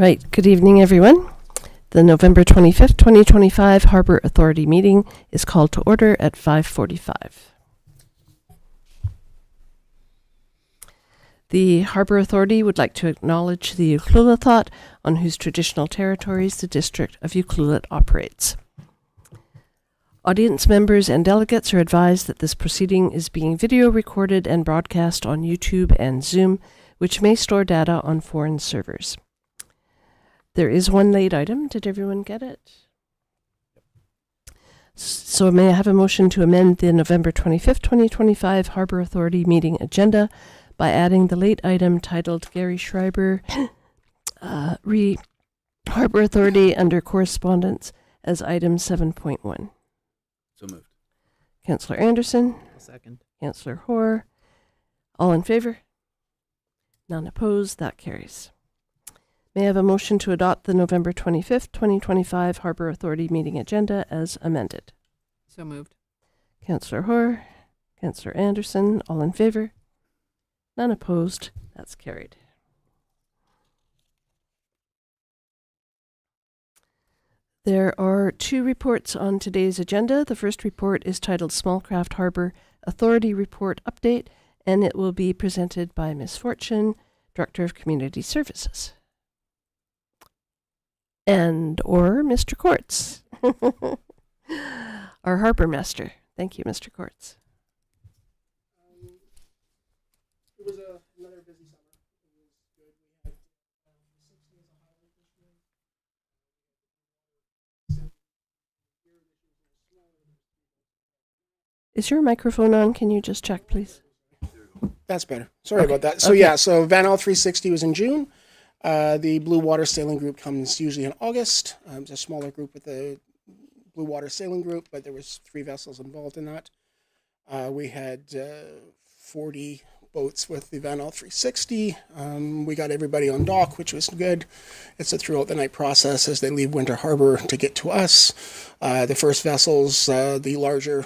All right, good evening, everyone. The November 25th, 2025 Harbour Authority meeting is called to order at 5:45. The Harbour Authority would like to acknowledge the Ucluelet Thought, on whose traditional territories the District of Ucluelet operates. Audience members and delegates are advised that this proceeding is being video recorded and broadcast on YouTube and Zoom, which may store data on foreign servers. There is one late item. Did everyone get it? So may I have a motion to amend the November 25th, 2025 Harbour Authority meeting agenda by adding the late item titled Gary Schreiber, Harbour Authority under correspondence as item 7.1. So moved. Councillor Anderson. Second. Councillor Hoare. All in favour? None opposed. That carries. May I have a motion to adopt the November 25th, 2025 Harbour Authority meeting agenda as amended? So moved. Councillor Hoare. Councillor Anderson. All in favour? None opposed. That's carried. There are two reports on today's agenda. The first report is titled Smallcraft Harbour Authority Report Update, and it will be presented by Ms. Fortune, Director of Community Services. Or Mr. Courts, our Harbour Master. Thank you, Mr. Courts. It was another busy summer. It was good. We had 6 days of highlight this year. Is your microphone on? Can you just check, please? That's better. Sorry about that. So so Van Al 360 was in June. The Blue Water Sailing Group comes usually in August. It's a smaller group with the Blue Water Sailing Group, but there was 3 vessels involved in that. We had 40 boats with the Van Al 360. We got everybody on dock, which was good. It's a throughout the night process as they leave Winter Harbor to get to us. The first vessels, the larger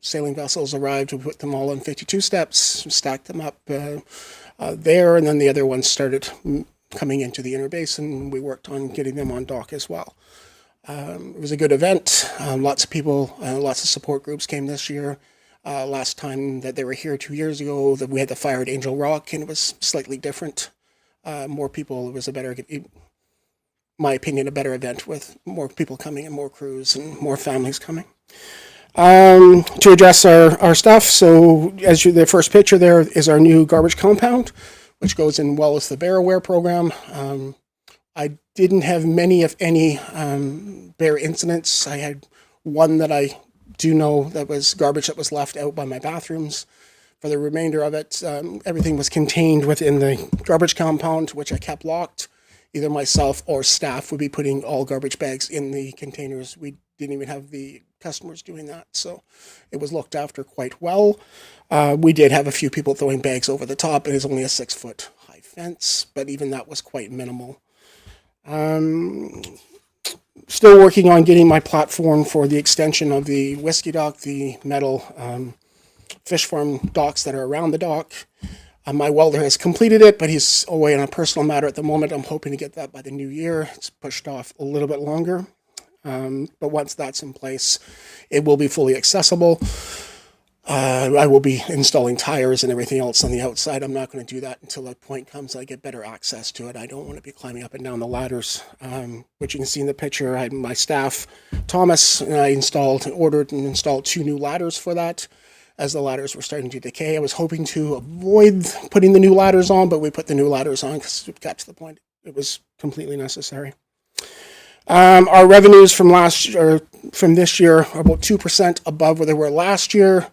sailing vessels arrived. We put them all in 52 steps, stacked them up there, and then the other ones started coming into the inner basin. We worked on getting them on dock as well. It was a good event. Lots of people, lots of support groups came this year. Last time that they were here 2 years ago, that we had the fire at Angel Rock, and it was slightly different. More people. It was a better, in my opinion, a better event with more people coming and more crews and more families coming. To address our stuff, so as the first picture there is our new garbage compound, which goes in well with the bear aware program. I didn't have many, if any, bear incidents. I had one that I do know that was garbage that was left out by my bathrooms. For the remainder of it, everything was contained within the garbage compound, which I kept locked. Either myself or staff would be putting all garbage bags in the containers. We didn't even have the customers doing that, so it was looked after quite well. We did have a few people throwing bags over the top. It is only a 6-foot high fence, but even that was quite minimal. Still working on getting my platform for the extension of the whiskey dock, the metal fish farm docks that are around the dock. My welder has completed it, but he's away on a personal matter at the moment. I'm hoping to get that by the new year. It's pushed off a little bit longer. But once that's in place, it will be fully accessible. I will be installing tires and everything else on the outside. I'm not going to do that until that point comes. I get better access to it. I don't want to be climbing up and down the ladders, which you can see in the picture. I had my staff, Thomas, and I ordered and installed 2 new ladders for that. As the ladders were starting to decay, I was hoping to avoid putting the new ladders on, but we put the new ladders on because it got to the point it was completely necessary. Our revenues from this year are about 2% above where they were last year.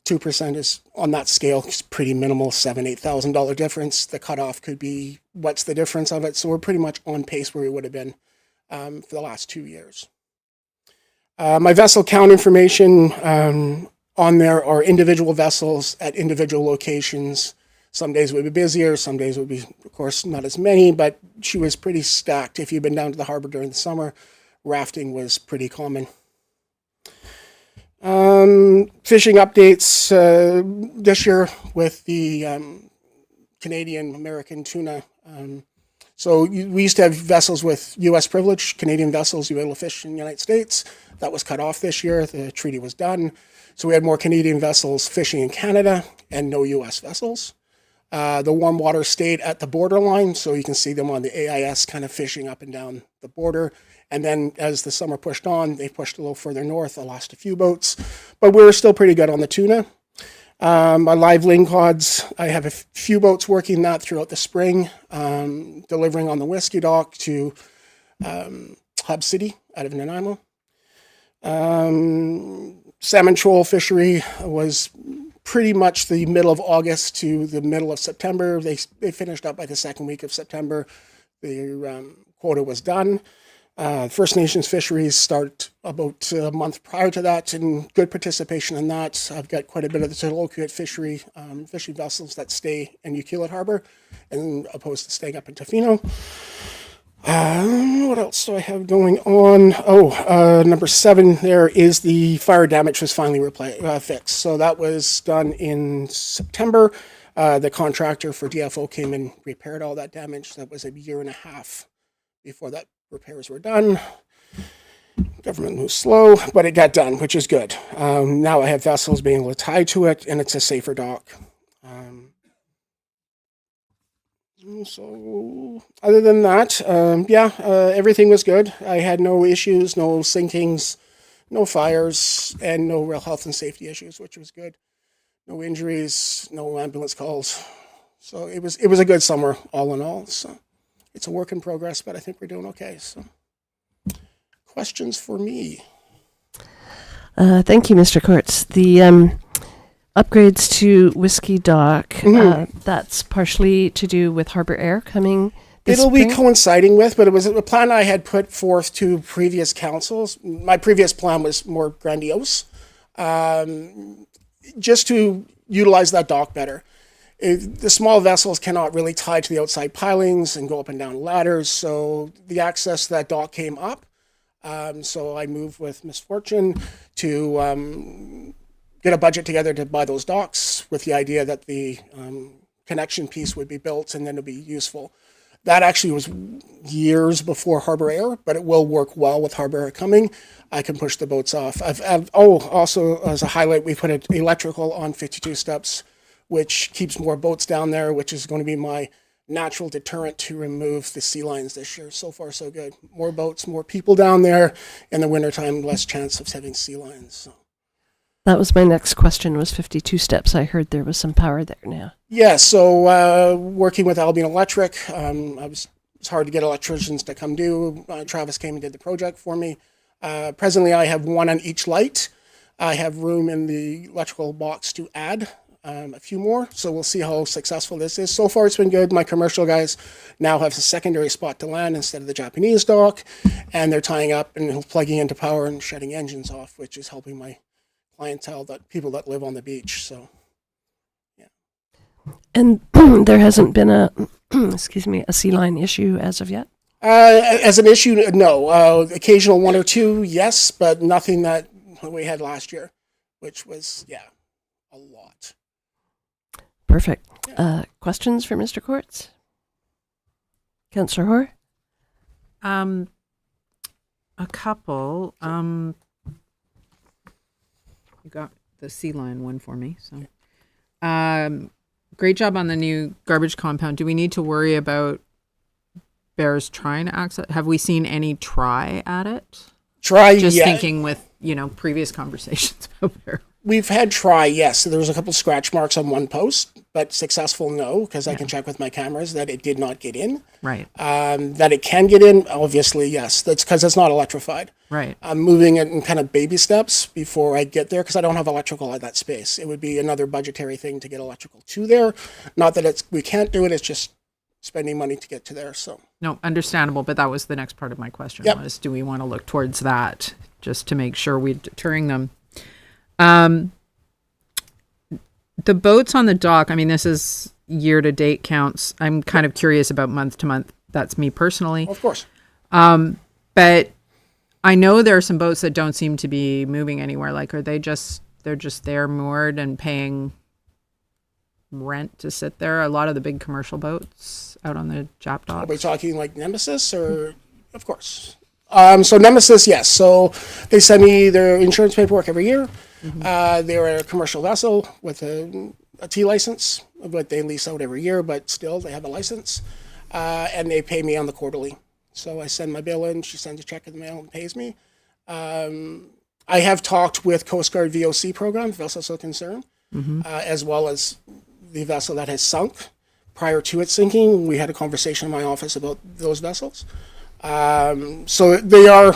2% is on that scale. It's pretty minimal, $7,000-8,000 difference. The cutoff could be what's the difference of it. So we're pretty much on pace where we would have been for the last 2 years. My vessel count information on there are individual vessels at individual locations. Some days would be busier, some days would be, of course, not as many, but she was pretty stacked. If you've been down to the harbor during the summer, rafting was pretty common. Fishing updates this year with the Canadian American tuna So we used to have vessels with U.S. privilege, Canadian vessels, you were able to fish in the United States. That was cut off this year. The treaty was done. So we had more Canadian vessels fishing in Canada and no U.S. vessels. The warm water stayed at the borderline, so you can see them on the AIS kind of fishing up and down the border. And then as the summer pushed on, they pushed a little further north. I lost a few boats, but we were still pretty good on the tuna. My live lingcods, I have a few boats working that throughout the spring, delivering on the Whiskey Dock to Hub City out of Nanaimo. Salmon troll fishery was pretty much the middle of August to the middle of September. They finished up by the second week of September. The quota was done. First Nations fisheries start about a month prior to that, and good participation in that. I've got quite a bit of the Tolokiut fishery, fishing vessels that stay in Ukilit Harbour, and opposed to staying up in Tofino. What else do I have going on? Number 7 there is the fire damage was finally fixed. So that was done in September. The contractor for DFO came and repaired all that damage. That was a year and a half before that repairs were done. Government moves slow, but it got done, which is good. Now I have vessels being able to tie to it, and it's a safer dock. So other than that, everything was good. I had no issues, no sinkings, no fires, and no real health and safety issues, which was good. No injuries, no ambulance calls. So it was a good summer all in all. So it's a work in progress, but I think we're doing okay. So questions for me? Thank you, Mr. Courts. The upgrades to Whiskey Dock, that's partially to do with Harbour Air coming this It'll spring? be coinciding with, but it was a plan I had put forth to previous councils. My previous plan was more grandiose, just to utilize that dock better. The small vessels cannot really tie to the outside pilings and go up and down ladders, so the access to that dock came up. So I moved with Misfortune to get a budget together to buy those docks with the idea that the connection piece would be built and then it'll be useful. That actually was years before Harbour Air, but it will work well with Harbour Air coming. I can push the boats off. Also as a highlight, we put an electrical on 52 steps, which keeps more boats down there, which is going to be my natural deterrent to remove the sea lions this year. So far, so good. More boats, more people down there. In the wintertime, less chance of having sea lions. So. That was my next question, was 52 steps. I heard there was some power there now. Yeah, so working with Albion Electric, it's hard to get electricians to come do. Travis came and did the project for me. Presently, I have one on each light. I have room in the electrical box to add a few more, so we'll see how successful this is. So far, it's been good. My commercial guys now have a secondary spot to land instead of the Japanese dock, and they're tying up and plugging into power and shutting engines off, which is helping my clientele, that people that live on the beach. So, yeah. And there hasn't been a sea lion issue as of yet? As an issue, no. Occasional one or two, yes, but nothing that we had last year, which was, a lot. Perfect. Questions for Mr. Courts? Councillor Hoare? A couple. You got the sea lion one for me. So, great job on the new garbage compound. Do we need to worry about bears trying to access? Have we seen any try at it? Thinking with, previous conversations about bear. We've had try, yes. So there was a couple scratch marks on one post, but successful, no, because I can check with my cameras that it did not get in. Right. That it can get in, obviously, yes. That's because it's not electrified. Right. I'm moving it in kind of baby steps before I get there because I don't have electrical at that space. It would be another budgetary thing to get electrical to there. Not that we can't do it, it's just spending money to get to there. So no, understandable, but that was the next part of my question. Was, do we want to look towards that just to make sure we're deterring them? The boats on the dock, I mean, this is year-to-date counts. I'm kind of curious about month-to-month. That's me personally. Of course. But I know there are some boats that don't seem to be moving anywhere. Like, they're just there moored and paying rent to sit there? A lot of the big commercial boats out on the Jap Are docks. we talking like Nemesis or, of course. So Nemesis, yes. So they send me their insurance paperwork every year. They're a commercial vessel with a T license, but they lease out every year, but still they have a license. And they pay me on the quarterly. So I send my bill in, she sends a check in the mail and pays me. I have talked with Coast Guard VOC program, Vessels of Concern, as well as the vessel that has sunk. Prior to it sinking, we had a conversation in my office about those vessels. So they are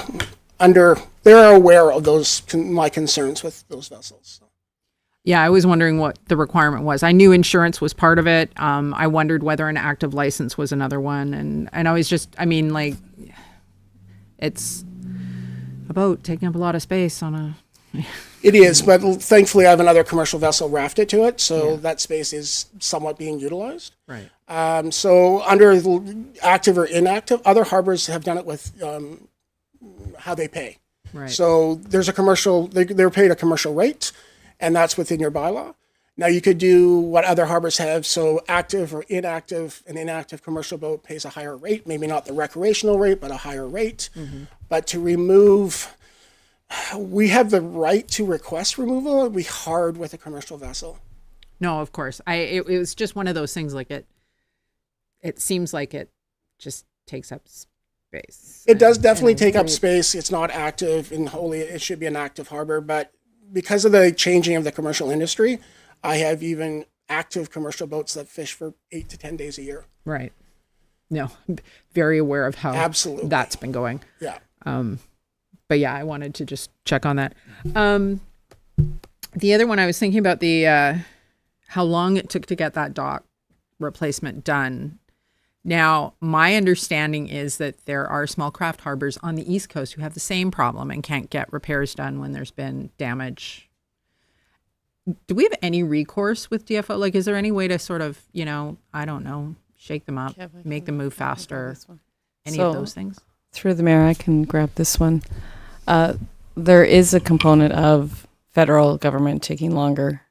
aware of my concerns with those vessels. Yeah, I was wondering what the requirement was. I knew insurance was part of it. I wondered whether an active license was another one. And I was just, I mean, like, it's a boat taking up a lot of space on a... It is, but thankfully I have another commercial vessel rafted to it, so that space is somewhat being utilized. Right. So under active or inactive, other harbors have done it with how they pay. Right. So there's a commercial, they're paid a commercial rate, and that's within your bylaw. Now you could do what other harbors have, so active or inactive, an inactive commercial boat pays a higher rate, maybe not the recreational rate, but a higher rate. But to remove, we have the right to request removal. It'd be hard with a commercial vessel. No, of course. It was just one of those things, like it seems like it just takes up space. It does definitely take up space. It's not active, and wholly it should be an active harbor, but because of the changing of the commercial industry, I have even active commercial boats that fish for 8 to 10 days a year. Right. No, very aware of how Absolutely that's been going. Yeah. But yeah, I wanted to just check on that. The other one I was thinking about how long it took to get that dock replacement done. Now, my understanding is that there are small craft harbors on the East Coast who have the same problem and can't get repairs done when there's been damage. Do we have any recourse with DFO? Like, is there any way to sort of, I don't know, shake them up, make them move faster, any of those things? Through the mayor, I can grab this one. There is a component of federal government taking longer.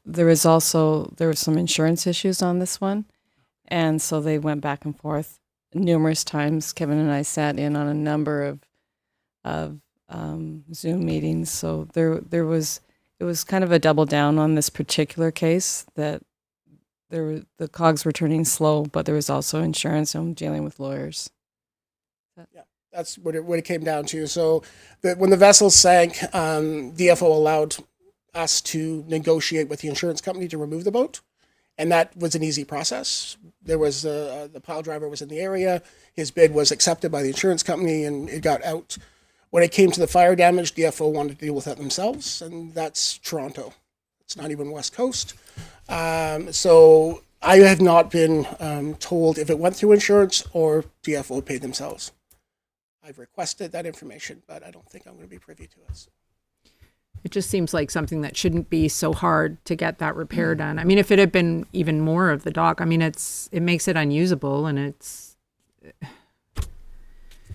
There were some insurance issues on this one. And so they went back and forth numerous times. Kevin and I sat in on a number of Zoom meetings. So it was kind of a double down on this particular case, that the cogs were turning slow, but there was also insurance and dealing with lawyers. Yeah, that's what it came down to. So when the vessel sank, DFO allowed us to negotiate with the insurance company to remove the boat. And that was an easy process. There was the pile driver was in the area. His bid was accepted by the insurance company, and it got out. When it came to the fire damage, DFO wanted to deal with that themselves, and that's Toronto. It's not even West Coast. So I have not been told if it went through insurance or DFO paid themselves. I've requested that information, but I don't think I'm going to be privy to it. It just seems like something that shouldn't be so hard to get that repair done. I mean, if it had been even more of the dock, I mean, it makes it unusable, and it's...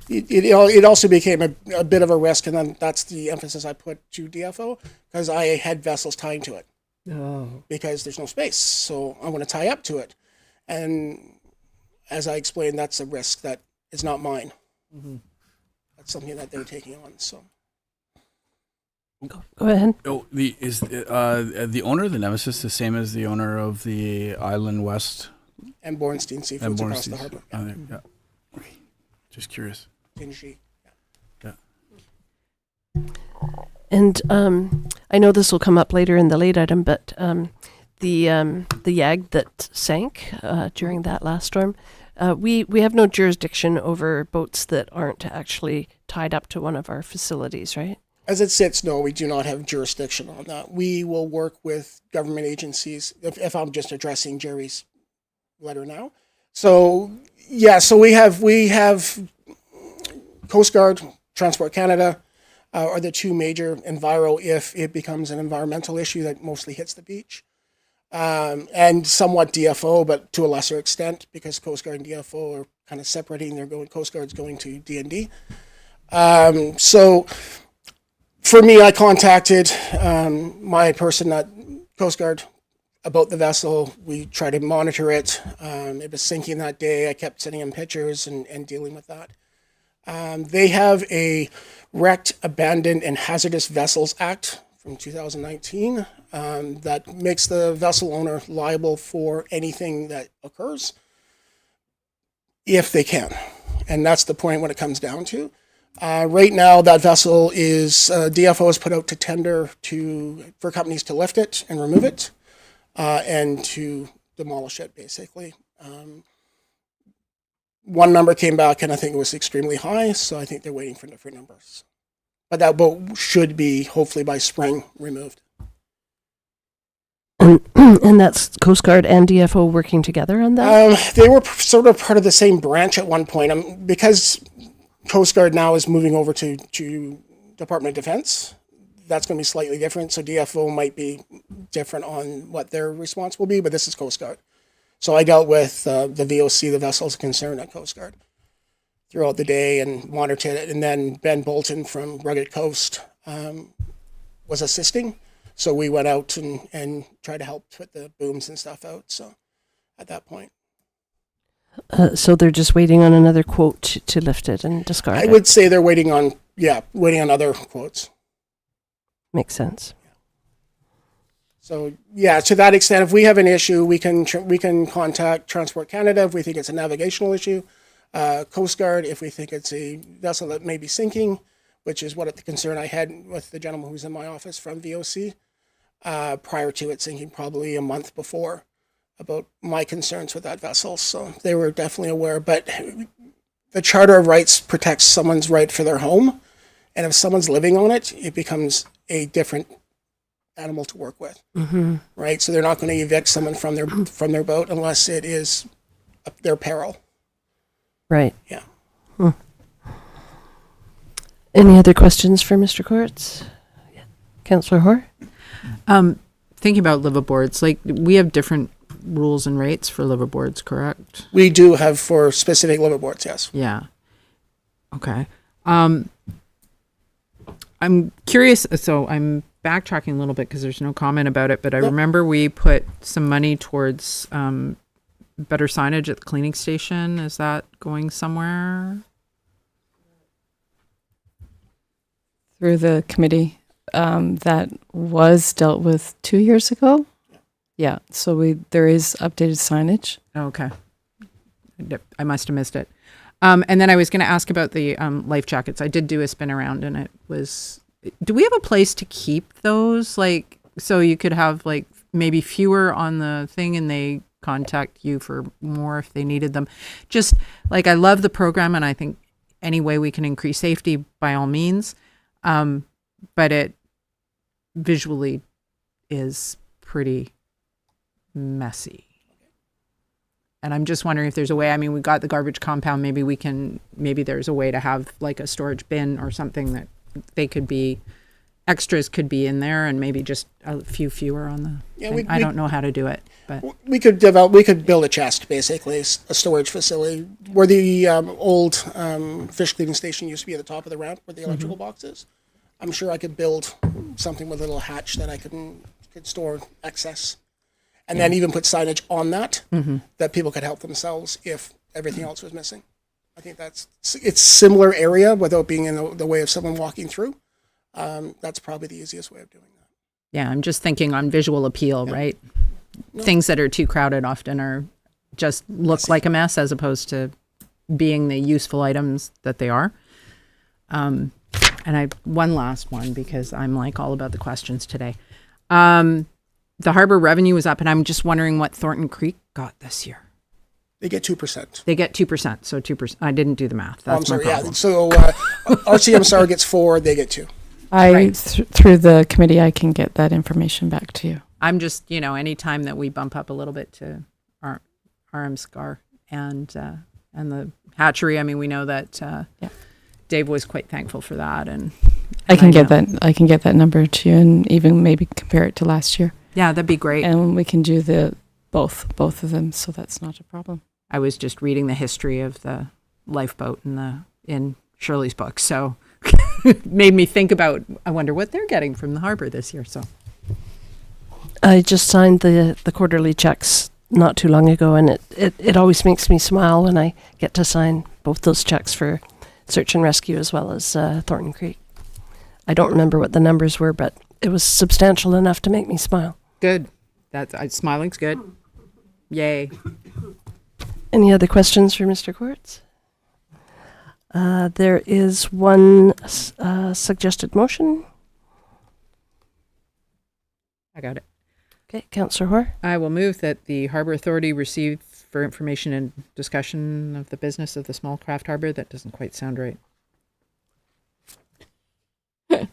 It also became a bit of a risk, and then that's the emphasis I put to DFO, because I had vessels tying to it. Oh. Because there's no space, so I want to tie up to it. And as I explained, that's a risk that is not mine. Mm-hmm. That's something that they're taking on, so... Go ahead. Oh, the owner of the Nemesis the same as the owner of the Island West And Bornstein Seafoods across the harbor. Yeah. Just curious. Dingy. Yeah. And I know this will come up later in the late item, but the YAG that sank during that last storm, we have no jurisdiction over boats that aren't actually tied up to one of our facilities, right? As it sits, no, we do not have jurisdiction on that. We will work with government agencies, if I'm just addressing Jerry's letter now. So, yeah, so we have Coast Guard, Transport Canada are the two major enviro if it becomes an environmental issue that mostly hits the beach. And somewhat DFO, but to a lesser extent, because Coast Guard and DFO are kind of separating. Coast Guard's going to D&D. So for me, I contacted my person at Coast Guard about the vessel. We try to monitor it. It was sinking that day. I kept sending him pictures and dealing with that. They have a Wrecked, Abandoned, and Hazardous Vessels Act from 2019 that makes the vessel owner liable for anything that occurs if they can. And that's the point when it comes down to. Right now, that vessel is, DFO has put out to tender for companies to lift it and remove it and to demolish it, basically. One number came back, and I think it was extremely high, so I think they're waiting for different numbers. But that boat should be, hopefully by spring, removed. And that's Coast Guard and DFO working together on that? They were sort of part of the same branch at one point. Because Coast Guard now is moving over to Department of Defense, that's going to be slightly different. So DFO might be different on what their response will be, but this is Coast Guard. So I dealt with the VOC, the vessels concerned at Coast Guard, throughout the day and monitored it. And then Ben Bolton from Rugged Coast was assisting. So we went out and tried to help put the booms and stuff out. So at that point. So they're just waiting on another quote to lift it and discard it? I would say they're waiting on other quotes. Makes sense. So yeah, to that extent, if we have an issue, we can contact Transport Canada if we think it's a navigational issue. Coast Guard if we think it's a vessel that may be sinking, which is what the concern I had with the gentleman who's in my office from VOC prior to it sinking, probably a month before, about my concerns with that vessel. So they were definitely aware. But the Charter of Rights protects someone's right for their home, and if someone's living on it, it becomes a different animal to work with, right? So they're not going to evict someone from their boat unless it is their peril. Right. Yeah. Any other questions for Mr. Courts? Yeah. Councillor Hoare? Thinking about liveaboards, like we have different rules and rates for liveaboards, correct? We do have for specific liveaboards, yes. Yeah. Okay. I'm curious. So I'm backtracking a little bit because there's no comment about it, but I remember we put some money towards better signage at the cleaning station. Is that going somewhere? Through the committee that was dealt with 2 years ago. Yeah, so there is updated signage. Okay. I must have missed it. And then I was going to ask about the life jackets. I did do a spin around, and it was. Do we have a place to keep those? Like, so you could have like maybe fewer on the thing, and they contact you for more if they needed them. Just like I love the program, and I think any way we can increase safety by all means. But it visually is pretty messy. And I'm just wondering if there's a way, I mean, we got the garbage compound, maybe there's a way to have like a storage bin or something that they could be, extras could be in there, and maybe just a few fewer on the thing. I don't know how to do it, but we could build a chest, basically, a storage facility where the old fish cleaning station used to be at the top of the ramp where the electrical box is. I'm sure I could build something with a little hatch that I could store excess, and then even put signage on that that people could help themselves if everything else was missing. I think it's similar area without being in the way of someone walking through. That's probably the easiest way of doing that. Yeah, I'm just thinking on visual appeal, right? No. Things that are too crowded often are just look like a mess as opposed to being the useful items that they are. And I one last one because I'm like all about the questions today. The Harbour revenue was up, and I'm just wondering what Thornton Creek got this year. They get 2%. They get 2%, so 2%. I didn't do the math. That's my problem. Yeah. So RCMSR gets 4, they get 2. Through the committee, I can get that information back to you. I'm just, any time that we bump up a little bit to RMSCAR and the hatchery, I mean, we know that Dave was quite thankful for that, and I can get that number to you, and even maybe compare it to last year. Yeah, that'd be great. And we can do both of them, so that's not a problem. I was just reading the history of the lifeboat in Shirley's book, so it made me think about, I wonder what they're getting from the Harbour this year. So I just signed the quarterly checks not too long ago, and it always makes me smile when I get to sign both those checks for search and rescue as well as Thornton Creek. I don't remember what the numbers were, but it was substantial enough to make me smile. Good. Smiling's good. Yay. Any other questions for Mr. Quartz? There is one suggested motion. I got it. Okay, Councillor Hoare. I will move that the Harbour Authority receive for information and discussion of the business of the small craft harbor. That doesn't quite sound right. But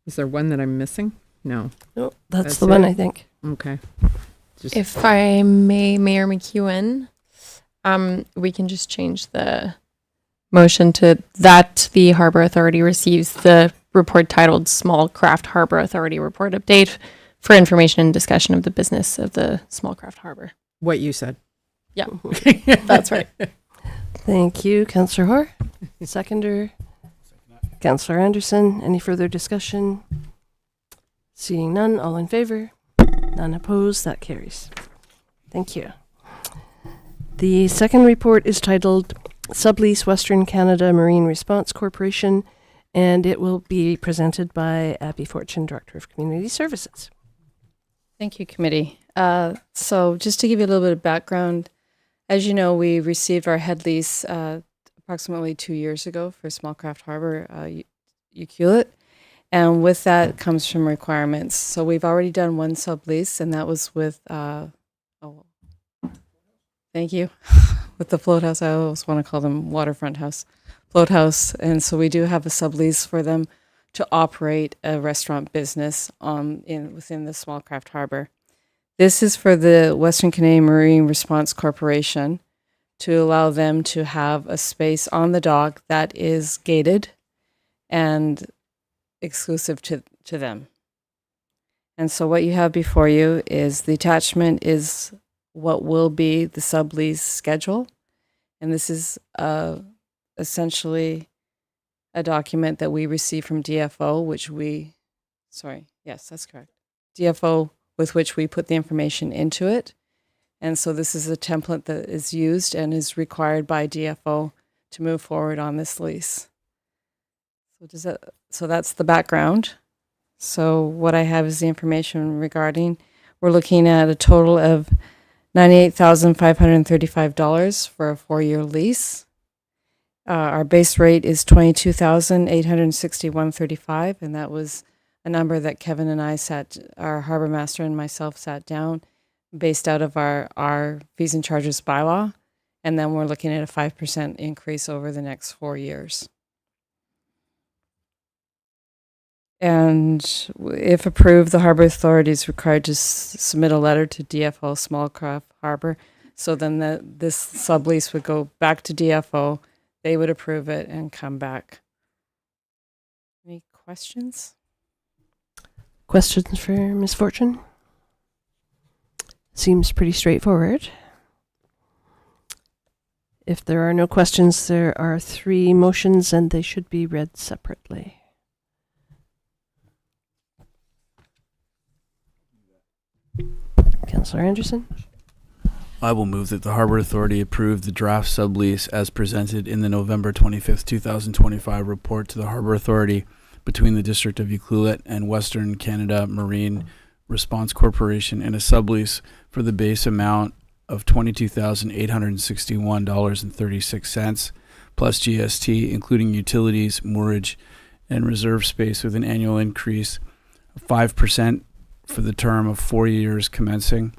is there one that I'm missing? No. No, that's That's the one, it? I think. Okay. If I may, Mayor McEwen, we can just change the motion to that the Harbour Authority receives the report titled Small Craft Harbour Authority Report Update for information and discussion of the business of the small craft harbor. What you said. Yeah, that's right. Thank you, Councillor Hoare. Seconder, Councillor Anderson. Any further discussion? Seeing none, all in favor? None opposed, that carries. Thank you. The second report is titled Sublease Western Canada Marine Response Corporation, and it will be presented by Abby Fortune, Director of Community Services. Thank you, committee. So just to give you a little bit of background, as you know, we received our head lease approximately 2 years ago for Small Craft Harbor, Ucluelet. And with that comes some requirements. So we've already done one sublease, and that was with, thank you, with the float house. I always want to call them waterfront house, float house. And so we do have a sublease for them to operate a restaurant business within the Small Craft Harbor. This is for the Western Canadian Marine Response Corporation to allow them to have a space on the dock that is gated and exclusive to them. And so what you have before you is the attachment is what will be the sublease schedule. And this is essentially a document that we receive from DFO, that's correct. DFO, with which we put the information into it. And so this is a template that is used and is required by DFO to move forward on this lease. So that's the background. So what I have is the information regarding, we're looking at a total of $98,535 for a 4-year lease. Our base rate is $22,861.35, and that was a number that Kevin and I our harbor master and myself sat down based out of our fees and charges bylaw. And then we're looking at a 5% increase over the next 4 years. And if approved, the Harbour Authority is required to submit a letter to DFO Small Craft Harbor. So then this sublease would go back to DFO. They would approve it and come back. Any questions? Questions for Ms. Fortune? Seems pretty straightforward. If there are no questions, there are 3 motions and they should be read separately. Councillor Anderson? I will move that the Harbour Authority approve the draft sublease as presented in the November 25th, 2025 report to the Harbour Authority between the District of Ucluelet and Western Canada Marine Response Corporation in a sublease for the base amount of $22,861.36 plus GST, including utilities, moorage, and reserve space with an annual increase of 5% for the term of 4 years commencing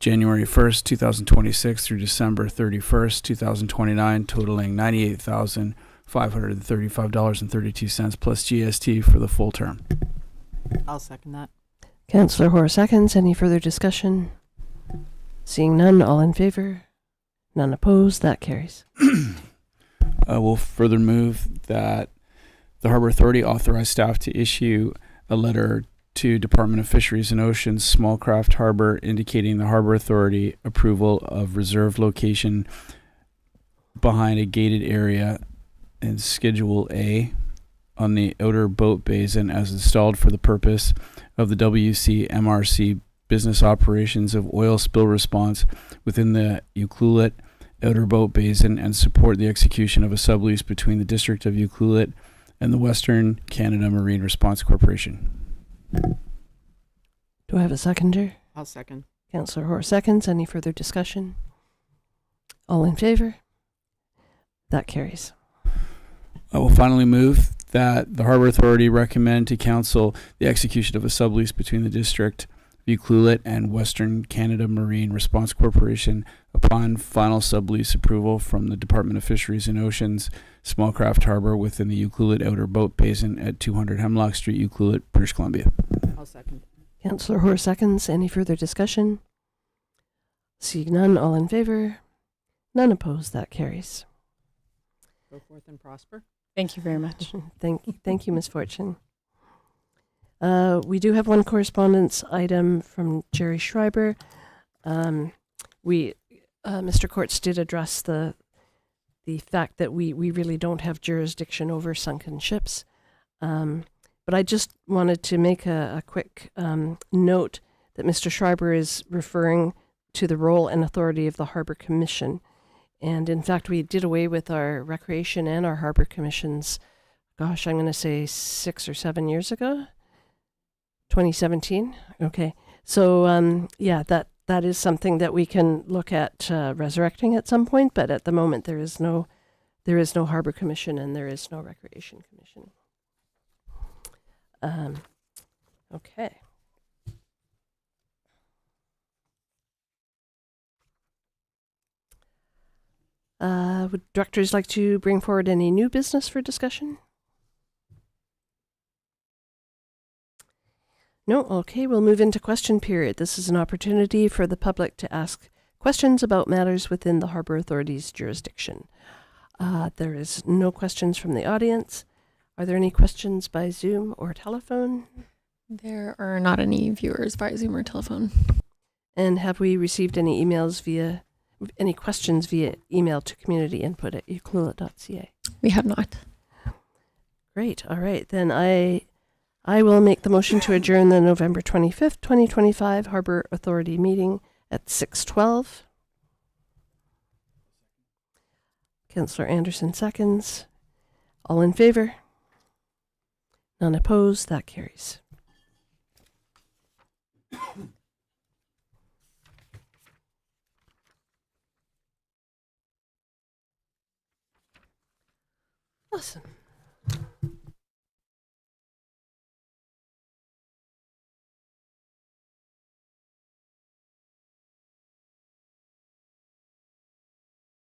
January 1st, 2026 through December 31st, 2029, totaling $98,535.32 plus GST for the full term. I'll second that. Councillor Hoare seconds. Any further discussion? Seeing none, all in favor? None opposed? That carries. I will further move that the Harbour Authority authorize staff to issue a letter to Department of Fisheries and Oceans Small Craft Harbor indicating the Harbour Authority approval of reserved location behind a gated area in Schedule A on the outer boat basin as installed for the purpose of the WCMRC business operations of oil spill response within the Ucluelet outer boat basin and support the execution of a sublease between the District of Ucluelet and the Western Canada Marine Response Corporation. Do I have a seconder? I'll second. Councillor Hoare seconds. Any further discussion? All in favor? That carries. I will finally move that the Harbour Authority recommend to Council the execution of a sublease between the District of Ucluelet and Western Canada Marine Response Corporation upon final sublease approval from the Department of Fisheries and Oceans, Small Craft Harbour within the Ucluelet Outer Boat Basin at 200 Hemlock Street, Ucluelet, British Columbia. I'll second. Councillor Hoare seconds. Any further discussion? Seeing none, all in favor? None opposed. That carries. Go forth and prosper. Thank you very much. Thank you, Ms. Fortune. We do have one correspondence item from Jerry Schreiber. Mr. Courts did address the fact that we really don't have jurisdiction over sunken ships. But I just wanted to make a quick note that Mr. Schreiber is referring to the role and authority of the Harbour Commission. And in fact, we did away with our Recreation and our Harbour Commissions, gosh, I'm going to say 6 or 7 years ago. 2017. Okay. So, yeah, that is something that we can look at resurrecting at some point. But at the moment, there is no Harbour Commission and there is no Recreation Commission. Okay. Would directors like to bring forward any new business for discussion? No? Okay, we'll move into question period. This is an opportunity for the public to ask questions about matters within the Harbour Authority's jurisdiction. There is no questions from the audience. Are there any questions by Zoom or telephone? There are not any viewers via Zoom or telephone. And have we received any questions via email to communityinput@ucluelet.ca? We have not. Great. All right. Then I will make the motion to adjourn the November 25th, 2025 Harbour Authority meeting at 6:12. Councillor Anderson seconds. All in favor? None opposed. That carries. Awesome.